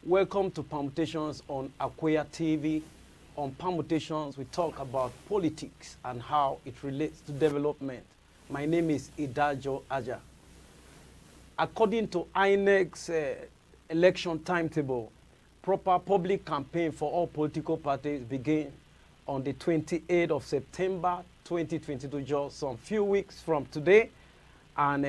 Welcome to Permutations on Akweya TV. On Permutations, we talk about politics and how it relates to development. My name is Idajo Aja. According to INEC's election timetable, proper public campaign for all political parties begin on the 28th of September 2022, just some few weeks from today. And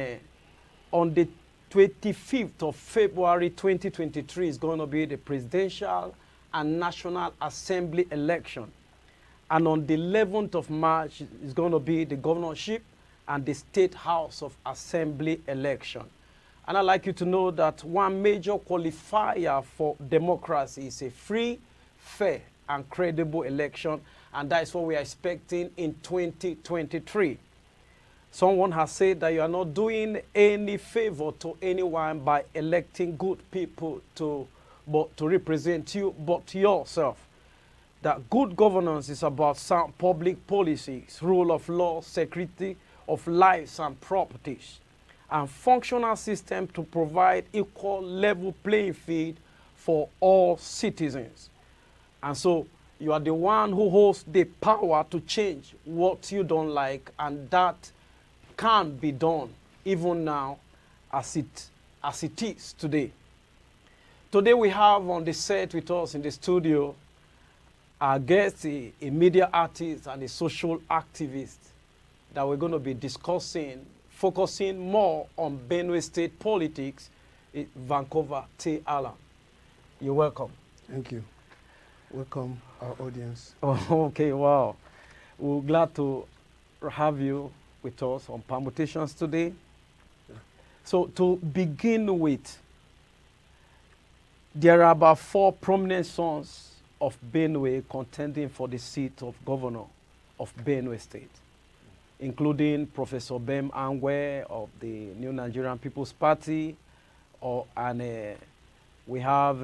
on the 25th of February 2023 is going to be the presidential and National Assembly election. And on the 11th of March is going to be the governorship and the State House of Assembly election. And I'd like you to know that one major qualifier for democracy is a free, fair, and credible election. And that is what we are expecting in 2023. Someone has said that you are not doing any favor to anyone by electing good people to represent you, but yourself. That good governance is about sound public policies, rule of law, security of lives and properties, and functional system to provide equal level playing field for all citizens. And so you are the one who holds the power to change what you don't like, and that can be done even now as it is today. Today we have on the set with us in the studio our guest, a media artist and a social activist that we're going to be discussing, focusing more on Benue State politics in Vancouver Ter Allam. You're welcome. Thank you. Welcome our audience. Oh, okay, wow. We're glad to have you with us on Permutations today. Yeah. So to begin with, there are about 4 prominent sons of Benue contending for the seat of governor of Benue State, including Professor Bem Angwe of the New Nigerian People's Party, and we have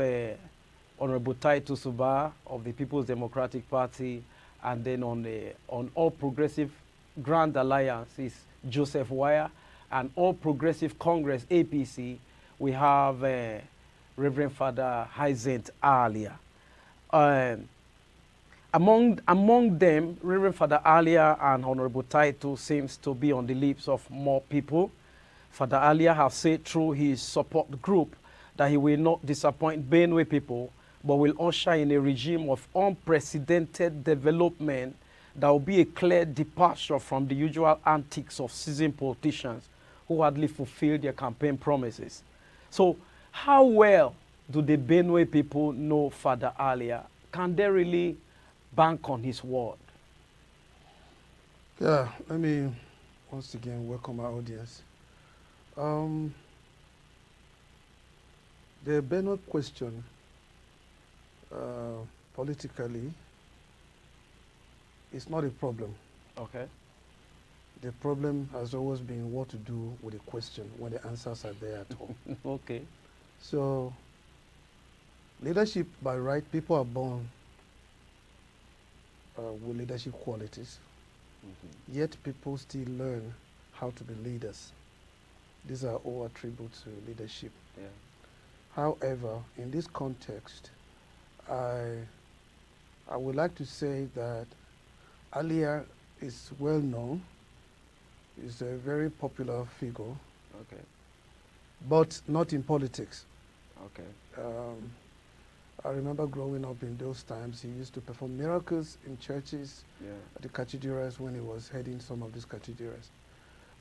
Honorable Titus Uba of the People's Democratic Party, and then on All Progressive Grand Alliance is Joseph Wire, and All Progressive Congress APC, we have Reverend Father Rev Alia. Among them, Reverend Father Alia and Honorable Titus seems to be on the lips of more people. Father Alia has said through his support group that he will not disappoint Benue people, but will usher in a regime of unprecedented development that will be a clear departure from the usual antics of seasoned politicians who hardly fulfill their campaign promises. So how well do the Benue people know Father Alia? Can they really bank on his word? Yeah, let me once again welcome our audience. The Benue question politically is not a problem. Okay. The problem has always been what to do with the question when the answers are there at home. Okay. So, leadership by right, people are born with leadership qualities. Mm-hmm. Yet people still learn how to be leaders. These are all attributes to leadership. Yeah. However, in this context, I would like to say that Alia is well known, is a very popular figure, okay, but not in politics. Okay. I remember growing up in those times, he used to perform miracles in churches, at the cathedrals when he was heading some of these cathedrals.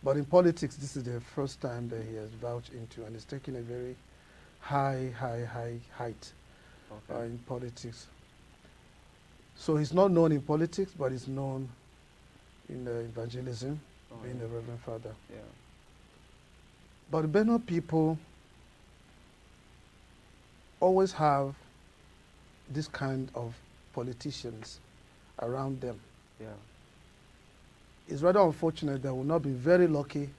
But in politics, this is the first time that he has vouched into, and he's taken a very high height in politics. So he's not known in politics, but he's known in evangelism, being a Reverend Father. Yeah. But the Benue people always have this kind of politicians around them. Yeah. It's rather unfortunate that we'll not be very lucky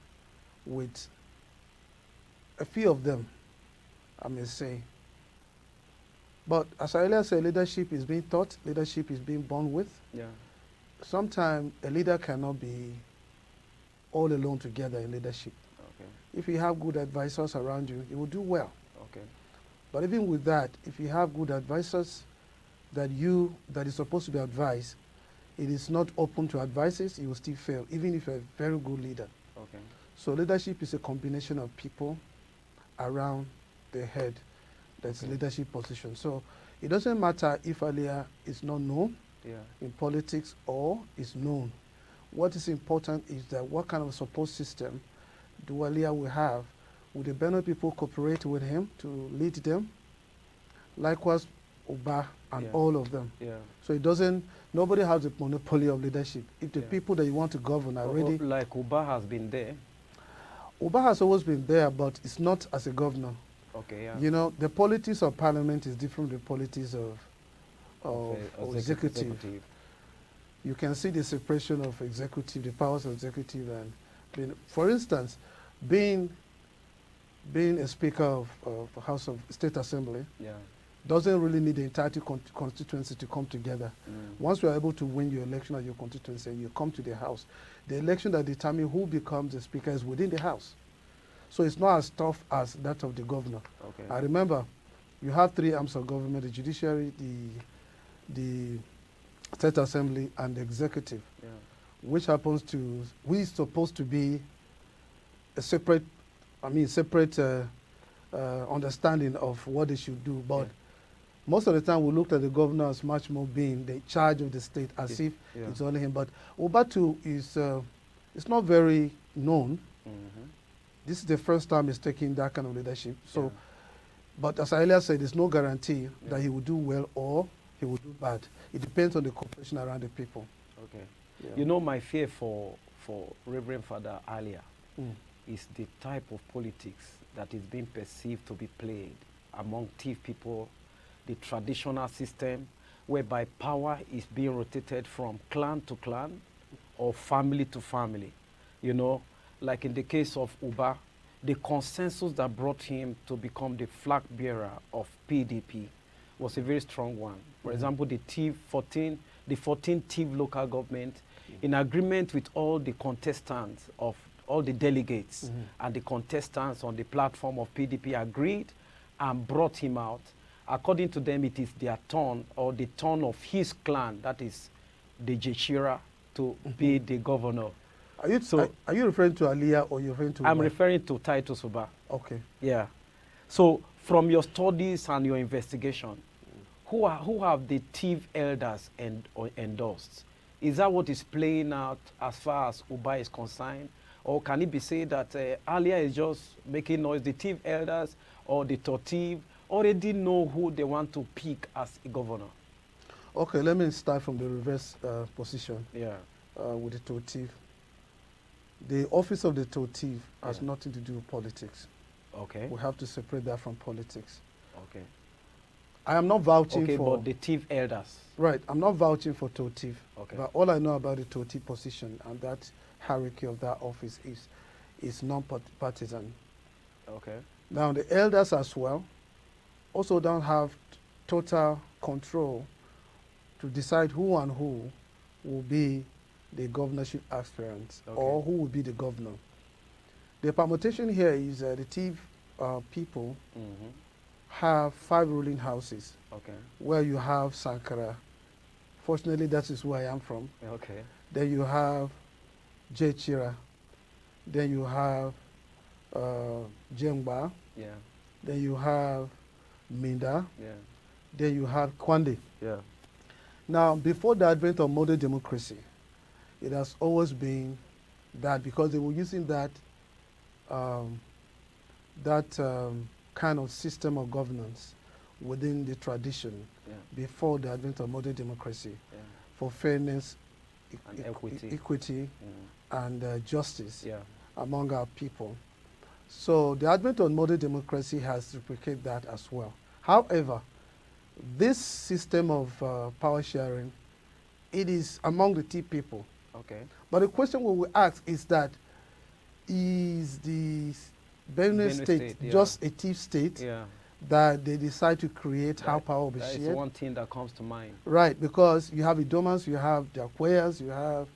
with a few of them, I may say. But as I earlier said, leadership is being taught, leadership is being born with. Yeah. Sometimes a leader cannot be all alone together in leadership. Okay. If you have good advisors around you, you will do well. Okay. But even with that, if you have good advisors that is supposed to be advised, it is not open to advices, you will still fail, even if you're a very good leader. Okay. So leadership is a combination of people around the head that's leadership position. So it doesn't matter if Alia is not known in politics or is known. What is important is that what kind of support system do Alia will have? Will the Benue people cooperate with him to lead them? Likewise, Ubah and all of them. Yeah. So it doesn't, nobody has a monopoly of leadership. If the people that you want to govern are ready. Like Ubah has been there. Ubah has always been there, but it's not as a governor. Okay, yeah. You know, the politics of parliament is different from the politics of executive. You can see the separation of executive, the powers of executive, and for instance, being a speaker of House of State Assembly doesn't really need the entire constituency to come together. Once you are able to win your election at your constituency and you come to the House, the election that determines who becomes the speaker is within the House. So it's not as tough as that of the governor. Okay. I remember you have three arms of government: the judiciary, the State Assembly, and the executive, which is supposed to be a separate understanding of what they should do. But most of the time we looked at the governor as much more being the charge of the state, as if it's only him. But Ubah is not very known. This is the first time he's taking that kind of leadership. So, but as I earlier said, there's no guarantee that he will do well or he will do bad. It depends on the cooperation around the people. Okay. Yeah. You know, my fear for Reverend Father Alia is the type of politics that is being perceived to be played among Tiv people, the traditional system whereby power is being rotated from clan to clan or family to family. You know, like in the case of Ubah, the consensus that brought him to become the flag bearer of PDP was a very strong one. For example, the 14 Tiv Local Government, in agreement with all the contestants of all the delegates and the contestants on the platform of PDP agreed and brought him out. According to them, it is their turn or the turn of his clan, that is the Jechira, to be the governor. Are you referring to Alia or you're referring to Ubah? I'm referring to Titus Uba. Okay. Yeah. So from your studies and your investigation, who have the Tiv elders endorsed? Is that what is playing out as far as Ubah is concerned? Or can it be said that Alia is just making noise? The Tiv elders or the Totiv already know who they want to pick as a governor? Okay, let me start from the reverse position. Yeah. With the Totiv. The office of the Totiv has nothing to do with politics. Okay. We have to separate that from politics. Okay. I am not vouching for... Okay, but the Tiv elders. Right, I'm not vouching for Totiv. Okay. But all I know about the Totiv position and that hierarchy of that office is non-partisan. Okay. Now, the elders as well also don't have total control to decide who and who will be the governorship aspirants or who will be the governor. The permutation here is the Tiv people have 5 ruling houses where you have Sankara. Fortunately, that is where I am from. Okay. Then you have Jechira. Then you have Jengba. Yeah. Then you have Minda. Yeah. Then you have Kwande. Yeah. Now, before the advent of modern democracy, it has always been that because they were using that kind of system of governance within the tradition before the advent of modern democracy for fairness, and equity and justice among our people. So the advent of modern democracy has replicated that as well. However, this system of power sharing, it is among the Tiv people. Okay. But the question we will ask is that, is the Benue state just a Tiv state? Yeah. that they decide to create how power will be shared. That is one thing that comes to mind. Right, because you have the Domans, you have the Akweyas, you have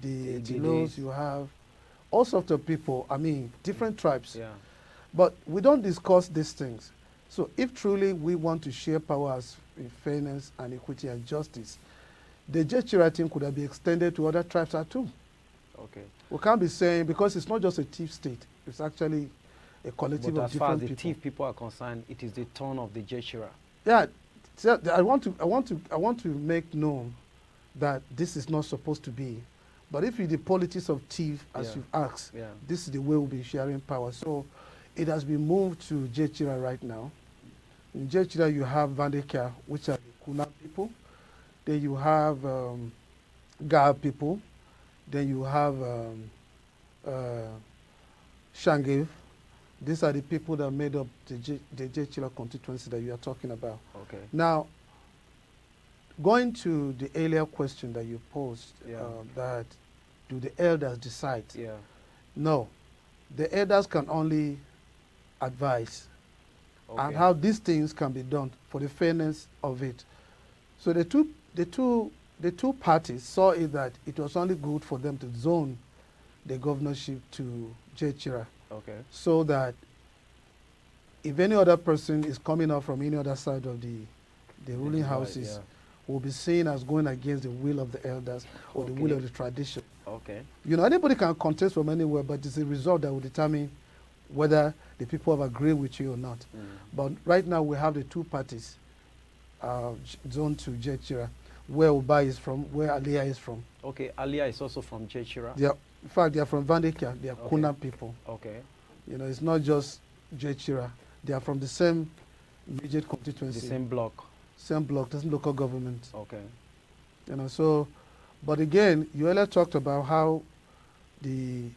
the Dilos, you have all sorts of people, I mean, different tribes. Yeah. But we don't discuss these things. So if truly we want to share powers in fairness and equity and justice, the Jechira thing could have been extended to other tribes too. Okay. We can't be saying, because it's not just a Tiv state, it's actually a collective of different people. But as far as the Tiv people are concerned, it is the turn of the Jechira. Yeah, so I want to make known that this is not supposed to be. But if you the politics of Tiv, as you've asked, this is the way we'll be sharing power. So it has been moved to Jechira right now. In Jechira, you have Vandeka, which are the Kuna people. Then you have Ga people. Then you have Shangiv. These are the people that made up the Jechira constituency that you are talking about. Okay. Now, going to the earlier question that you posed, that do the elders decide? Yeah. No. The elders can only advise and how these things can be done for the fairness of it. So the two parties saw it that it was only good for them to zone the governorship to Jechira. Okay. So that if any other person is coming out from any other side of the ruling houses, will be seen as going against the will of the elders or the will of the tradition. Okay. You know, anybody can contest from anywhere, but it's the result that will determine whether the people have agreed with you or not. But right now we have the two parties zoned to Jechira, where Ubah is from, where Alia is from. Okay, Alia is also from Jechira? In fact, they are from Vandeka. They are Kuna people. Okay. You know, it's not just Jechira. They are from the same immediate constituency. The same block. Same block, the same local government. Okay. You know, so, but again, you earlier talked about how the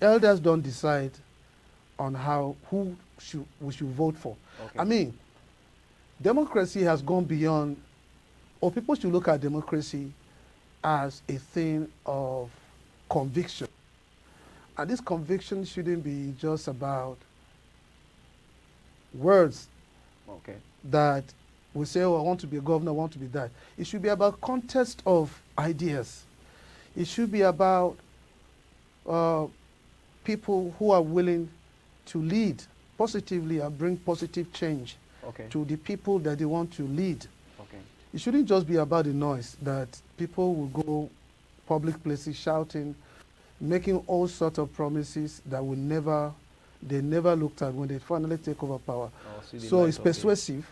elders don't decide on who we should vote for. Okay. I mean, democracy has gone beyond, or people should look at democracy as a thing of conviction. And this conviction shouldn't be just about words that we say, oh, I want to be a governor, I want to be that. It should be about contest of ideas. It should be about people who are willing to lead positively and bring positive change to the people that they want to lead. Okay. It shouldn't just be about the noise that people will go public places shouting, making all sorts of promises that they never looked at when they finally take over power. So it's persuasive.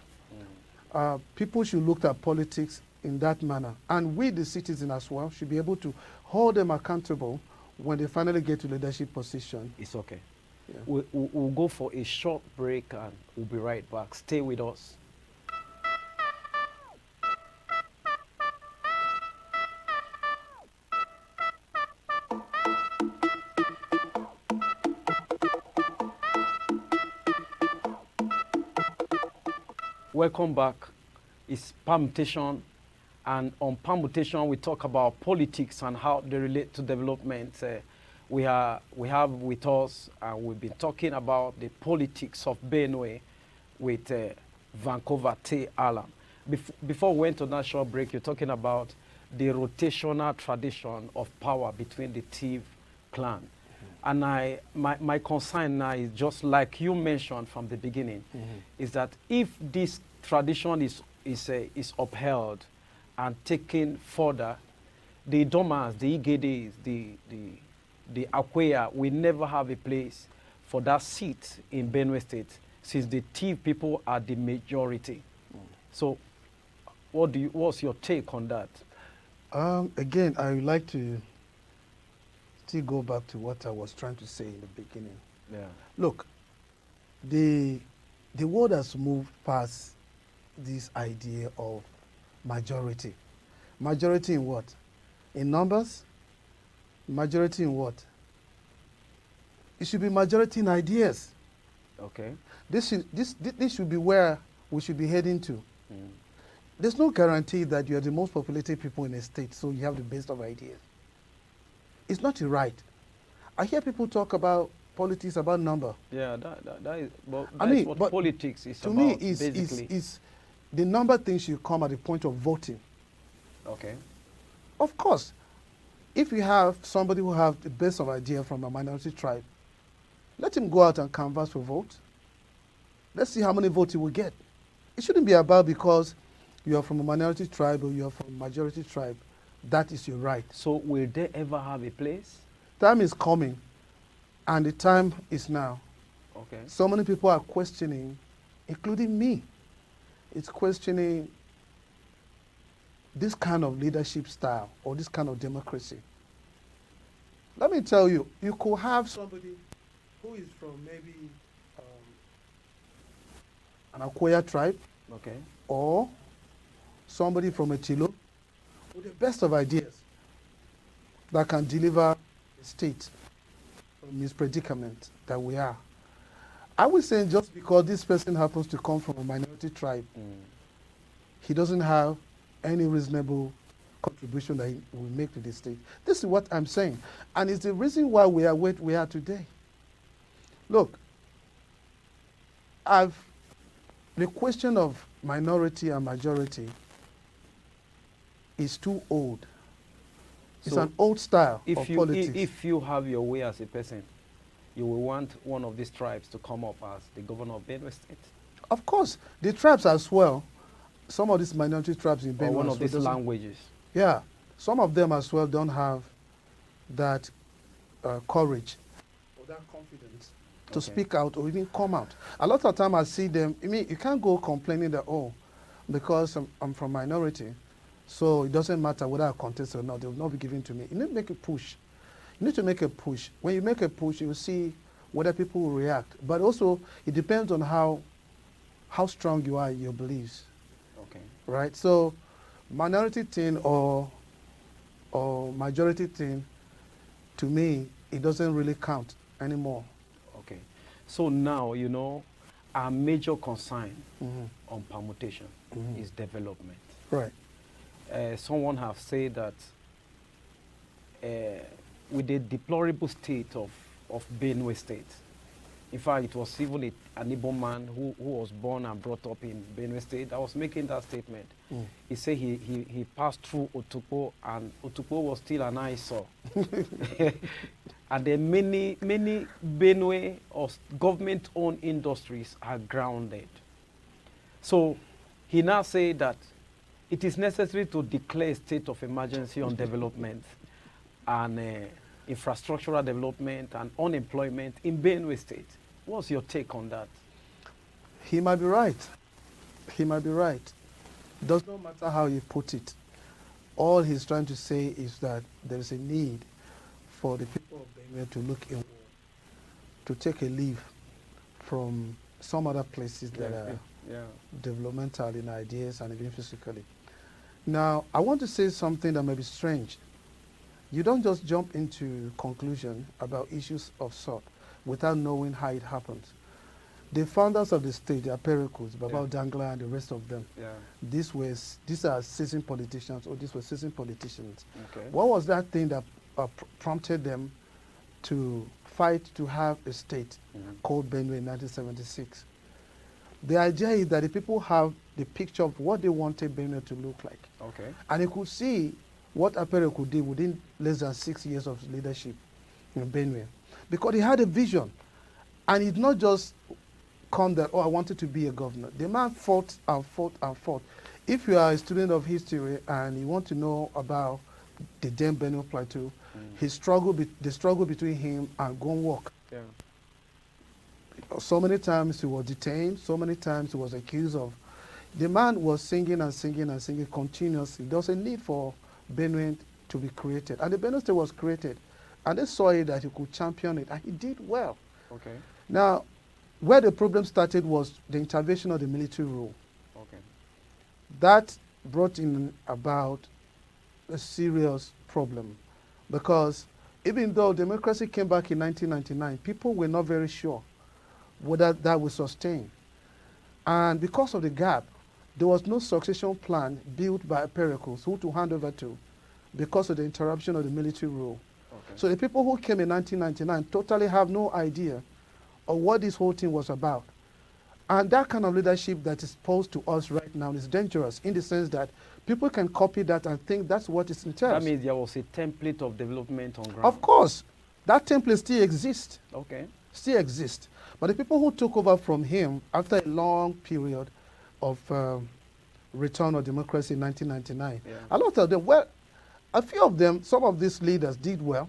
People should look at politics in that manner. And we, the citizens as well, should be able to hold them accountable when they finally get to leadership position. It's okay. Yeah. We'll go for a short break and we'll be right back. Stay with us. Welcome back. It's permutation, and on permutation we talk about politics and how they relate to development. We have with us, and we've been talking about the politics of Benue with Vancouver Ter Allam. Before we went to that short break, you're talking about the rotational tradition of power between the Tiv clan. And my concern now is just like you mentioned from the beginning, is that if this tradition is upheld and taken further, the Domas, the Igedes, the Akweya will never have a place for that seat in Benue State, since the Tiv people are the majority. So, what's your take on that? Again, I would like to still go back to what I was trying to say in the beginning. Yeah. Look, the world has moved past this idea of majority. Majority in what? In numbers? Majority in what? It should be majority in ideas. Okay. This should be where we should be heading to. There's no guarantee that you're the most populated people in a state, so you have the best of ideas. It's not right. I hear people talk about politics about number. Yeah, that is, but I that is mean, what but politics is to about, me, basically. is the number thing should come at the point of voting. Okay. Of course, if you have somebody who have the best of idea from a minority tribe, let him go out and canvass for vote. Let's see how many votes he will get. It shouldn't be about because you are from a minority tribe or you are from a majority tribe. That is your right. So will they ever have a place? Time is coming, and the time is now. Okay. So many people are questioning, including me. It's questioning this kind of leadership style or this kind of democracy. Let me tell you, you could have somebody who is from maybe an Akweya tribe, Okay. or somebody from a Chilo with the best of ideas that can deliver the state from this predicament that we are. I would say just because this person happens to come from a minority tribe, he doesn't have any reasonable contribution that he will make to the state. This is what I'm saying. And it's the reason why we are where we are today. Look, the question of minority and majority is too old. It's So an old style of politics. If you have your way as a person, you will want one of these tribes to come up as the governor of Benue State? Of course, the tribes as well, some of these minority tribes in Benue Or one as of well these doesn't- languages? Yeah, some of them as well don't have that courage or that confidence to Okay. speak out or even come out. A lot of time I see them, I mean, you can't go complaining that, oh, because I'm from minority, so it doesn't matter whether I contest or not, they will not be given to me. You need to make a push. You need to make a push. When you make a push, you will see whether people will react. But also, it depends on how strong you are in your beliefs, Okay. right? So, minority thing or majority thing, to me, it doesn't really count anymore. Okay. So now, you know, our major concern on permutation is development. Right. Someone have said that with the deplorable state of Benue State, in fact, it was even an Igbo man who was born and brought up in Benue State that was making that statement. He said he passed through Otukpo, and Otukpo was still an eyesore. And then many Benue or government-owned industries are grounded. So he now said that it is necessary to declare a state of emergency on development and infrastructural development and unemployment in Benue State. What's your take on that? He might be right. He might be right. Does not matter how you put it. All he's trying to say is that there is a need for the people of Benue to look inward, to take a leave from some other places that are developmental in ideas and even physically. Now, I want to say something that may be strange. You don't just jump into conclusion about issues of sort without knowing how it happens. The founders of the state, the Apericles, Baba Dangla and the rest of them, these are seasoned politicians, or these were seasoned politicians. Okay. What was that thing that prompted them to fight to have a state called Benue in 1976? The idea is that the people have the picture of what they wanted Benue to look like. Okay. And they could see what Aperico did within less than 6 years of leadership in Benue. Because he had a vision. And it not just come that, oh, I wanted to be a governor. The man fought and fought and fought. If you are a student of history and you want to know about the then Benue Plateau, the struggle between him and Gonwok. Yeah. So many times he was detained, so many times he was accused of. The man was singing and singing and singing continuously. There was a need for Benue to be created. And the Benue State was created. And they saw it that he could champion it. And he did well. Okay. Now, where the problem started was the intervention of the military rule. Okay. That brought in about a serious problem. Because even though democracy came back in 1999, people were not very sure whether that would sustain. And because of the gap, there was no succession plan built by Pericles who to hand over to because of the interruption of the military rule. So the people who came in 1999 totally have no idea of what this whole thing was about. And that kind of leadership that is posed to us right now is dangerous in the sense that people can copy that and think that's what it entails. That means there was a template of development on ground. Of course, that template still exists. Okay. Still exists. But the people who took over from him after a long period of return of democracy in 1999, a lot of them, well, a few of them, some of these leaders did well.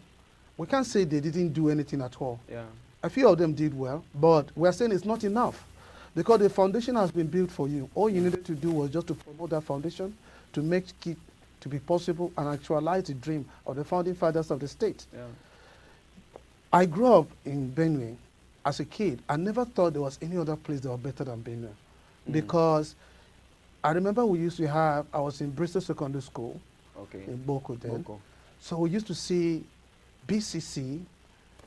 We can't say they didn't do anything at all. Yeah. A few of them did well, but we're saying it's not enough because the foundation has been built for you. All you needed to do was just to promote that foundation, to make it to be possible and actualize the dream of the founding fathers of the state. Yeah. I grew up in Benue as a kid. I never thought there was any other place that was better than Benue because I remember we used to have, I was in Bristol Secondary School in Boko then. So we used to see BCC,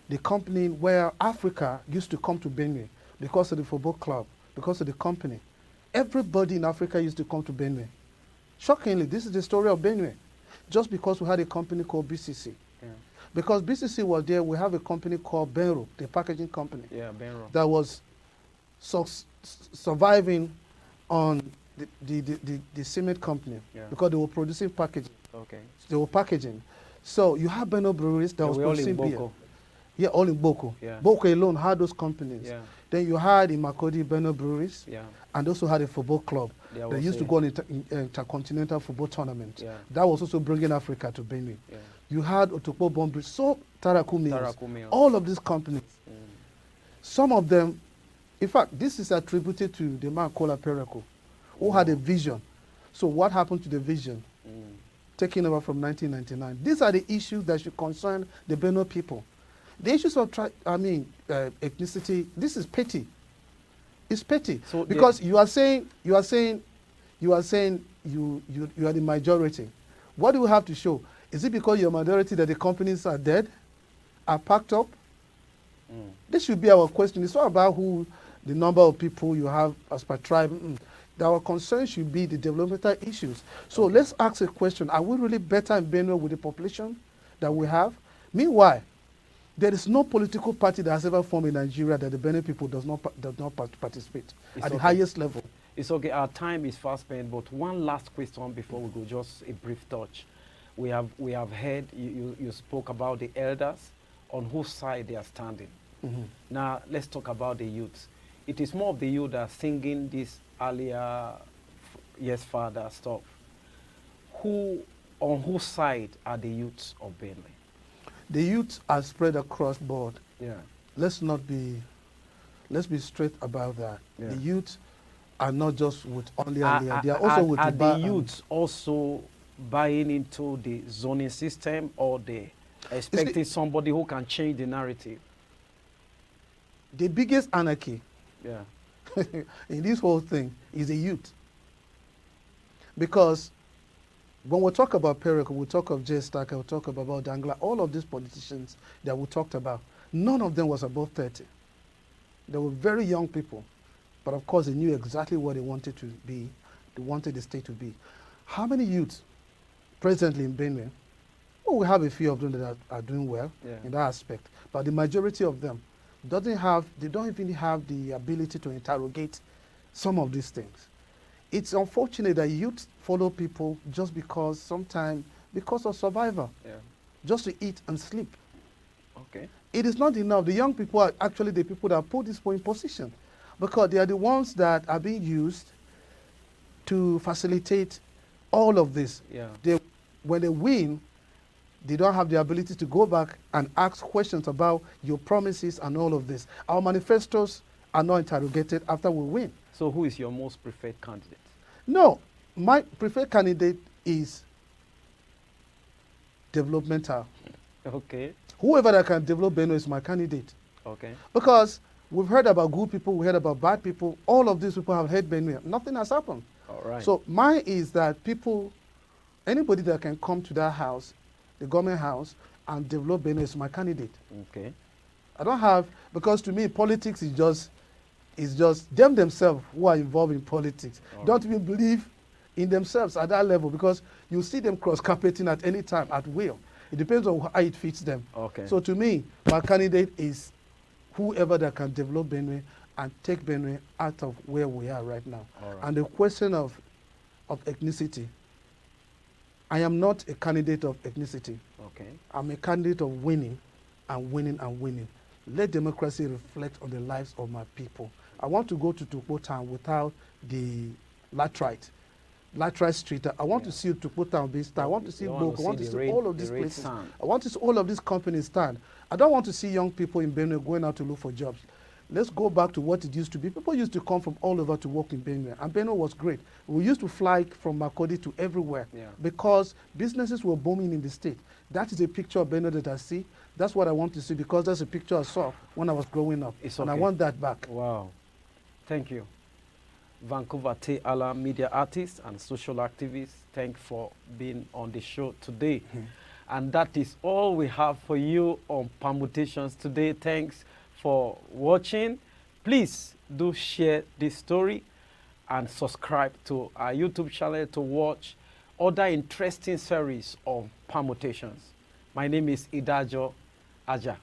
the company where Africa used to come to Benue because of the football club, because of the company. Everybody in Africa used to come to Benue. Shockingly, this is the story of Benue, just because we had a company called BCC. Yeah. Because BCC was there, we have a company called Benro, the packaging company. Yeah, Benro. That was surviving on the cement company because they were producing packaging. Okay. They were packaging. So you have Benno Breweries that was producing beer. Yeah, all in Boko. Yeah. Boko alone had those companies. Yeah. Then you had in Makodi Benno Breweries, and also had a football club. They used to go on intercontinental football tournament. Yeah. That was also bringing Africa to Benue. Yeah. You had Otokpo Bombridge, so Taraku Mills, all of these companies. Some of them, in fact, this is attributed to the man called Apereko, who had a vision. So what happened to the vision? Taking over from 1999. These are the issues that should concern the Benue people. The issues of, ethnicity, this is petty. It's petty. So because you are saying you are the majority. What do we have to show? Is it because you're a minority that the companies are dead, are packed up? This should be our question. It's not about who, the number of people you have as per tribe. Our concern should be the developmental issues. So let's ask a question. Are we really better in Benue with the population that we have? Meanwhile, there is no political party that has ever formed in Nigeria that the Benue people does not participate at the highest level. It's okay. Our time is fast spent, but one last question before we go, just a brief touch. We have heard you spoke about the elders, on whose side they are standing. Now let's talk about the youth. It is more of the youth that are singing this earlier, yes, father stuff. On whose side are the youths of Benue? The youth are spread across board. Yeah. Let's be straight about that. Yeah. The youth are not just with only Alia. They are also with Ubah. Are the youths also buying into the zoning system, or they expecting somebody who can change the narrative? The biggest anarchy in this whole thing is the youth. Because when we talk about Pereko, we talk of Jay Starker, we talk about Dangla, all of these politicians that we talked about, none of them was above 30. They were very young people. But of course, they knew exactly what they wanted to be. They wanted the state to be. How many youths presently in Benue? Well, we have a few of them that are doing well in that aspect. But the majority of them they don't even have the ability to interrogate some of these things. It's unfortunate that youth follow people just because of survival, just to eat and sleep. Okay. It is not enough. The young people are actually the people that put this in position, because they are the ones that are being used to facilitate all of this. Yeah. When they win, they don't have the ability to go back and ask questions about your promises and all of this. Our manifestos are not interrogated after we win. So who is your most preferred candidate? No, my preferred candidate is developmental. Okay. Whoever that can develop Benue is my candidate. Okay. Because we've heard about good people, we heard about bad people. All of these people have heard Benue. Nothing has happened. All right. So mine is that anybody that can come to that house, the government house, and develop Benue is my candidate. Okay. I don't have, because to me, politics is just them themselves who are involved in politics. Don't even believe in themselves at that level, because you see them cross-carpeting at any time, at will. It depends on how it fits them. Okay. So to me, my candidate is whoever that can develop Benue and take Benue out of where we are right now. All right. And the question of ethnicity, I am not a candidate of ethnicity. Okay. I'm a candidate of winning and winning and winning. Let democracy reflect on the lives of my people. I want to go to Tukpo town without the latrite street. I want to see Tukpo town based. I want to see Boko. I want to see all of these places. Stand. I want to see all of these companies stand. I don't want to see young people in Benue going out to look for jobs. Let's go back to what it used to be. People used to come from all over to work in Benue, and Benue was great. We used to fly from Makodi to everywhere because businesses were booming in the state. That is a picture of Benue that I see. That's what I want to see because that's a picture I saw when I was growing up. And I want that back. Wow. Thank you. Vancouver Ter Allam media artist and social activist, thanks for being on the show today. And that is all we have for you on Permutations today. Thanks for watching. Please do share this story and subscribe to our YouTube channel to watch other interesting series on Permutations. My name is Idajo Aja.